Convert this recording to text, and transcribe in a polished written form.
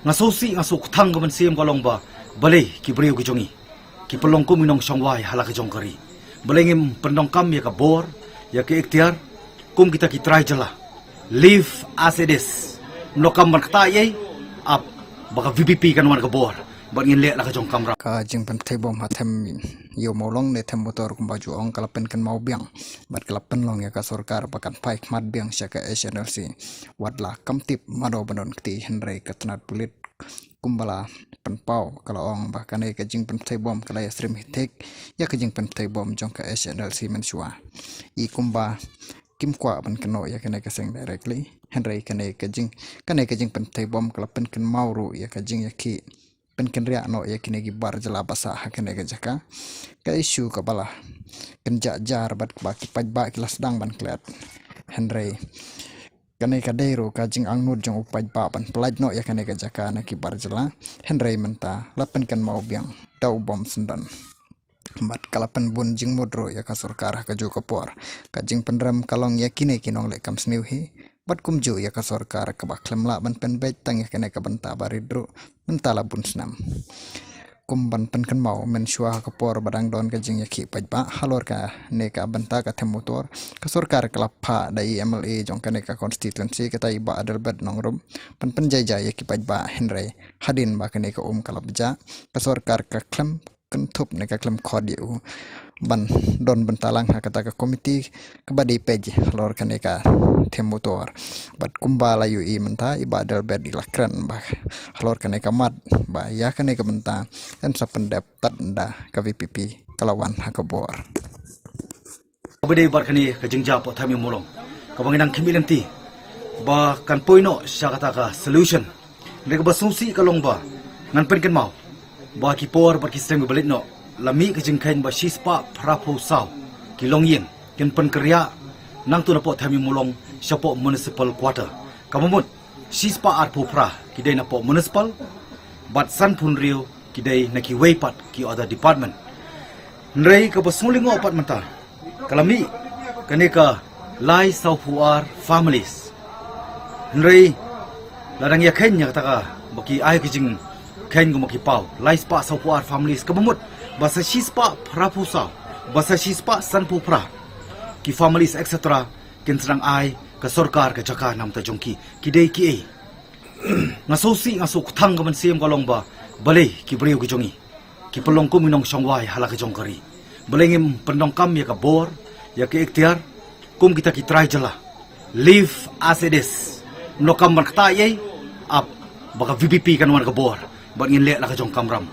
ngasosi ngasuk thang gaman siam kalong ba balay ki brio ki jongi ki pelong kum minong songwai hala ki jongkari balengim pendong kam ya ka bor ya ke ikhtiar kum kita ki try jala live as it is nokam ban kata ye ap baka VPP kan wan ka bor ban ngin le la ka jong kamra ka jing pen thai bom hatem yo molong ne them motor kum baju ong kalapen kan mau biang bat kalapen long ya ka sarkar bakan pai mat biang sya ka SNLC wadla kamtip mado banon kti henry katnat pulit kumbala penpau kalau ong bahkan ka jing pen thai bom kala ya stream hitek ya ka jing pen thai bom jong ka SNLC mensua I kumba kim kwa ban keno ya kene ka seng directly henry kene ka jing pen thai bom kalapen kan mau ru ya ka jing ya ki pen ria no ya kini gibar jela basa hakene ga jaka ka isu ka bala kenja jar bat baki pajba kilas dang ban klet henry kane ka deiro ka jing angnur jong upajba ban pelaj no ya kene ga jaka na kibar jela henry menta lapen kan mau biang dau bom sendan mat kalapan bun jing modro ya ka sarkar ka jo kapor ka jing penram kalong ya kine kinong le kam sniuhi bat kumju ya ka sarkar ka baklem la ban pen bet tang ya kene ka banta baridro mentala bun snam kumban pen kan mau men shua ka por badang don ka jing ya ki pajba halor ka ne ka banta ka them motor ka sarkar ka lapha dai MLA jong kane ka constituency ka tai ba adal bed nongrum pen jaya ya ki pajba henry hadin ba kane ka kalabja ka sarkar ka klem kentup ne ka klem khodiu ban don bentalang hakata ka komiti ka badi page lor kane ka them motor bat kumbala yu I menta ibadal bed ilakran ba lor kane ka mat ba ya kane ka benta dan sa pendap tanda ka VPP kalawan hakabor bade bar kani ka jingja po thami molong ka banginang kimilanti ba kan poino sya kata ka solution ne ka basungsi kalong ba ngan pen kan mau ba ki por bar ki stem balit no lami ka jingkhain ba sispa phrapo saw ki longyeng ken pen kerja nang tu na po thami molong sya po municipal quarter kamamut sispa art po phra ki dei na po municipal bat san phun rio ki dei na ki weipat ki other department nrei ka basulingo apat mata kalami kane ka lai saw puar families nrei ladang ya khen nya ta ka baki ai ki jing khen go maki pau lai spa saw puar families kamamut basa sispa phrapu saw basa sispa san pu phra ki families etc ken serang ai ka sarkar ka jaka nam ta jongki ki dei ki e ngasosi ngasuk thang gaman siam kalong ba balay ki brio ki jongi ki pelong kum minong songwai hala ka jongkari balengim pendong kam ya ka bor ya ke ikhtiar kum kita ki try jala live as it is no kam ban kata ye ap baka VPP kan wan ka bor ban ngin le la ka jong kamram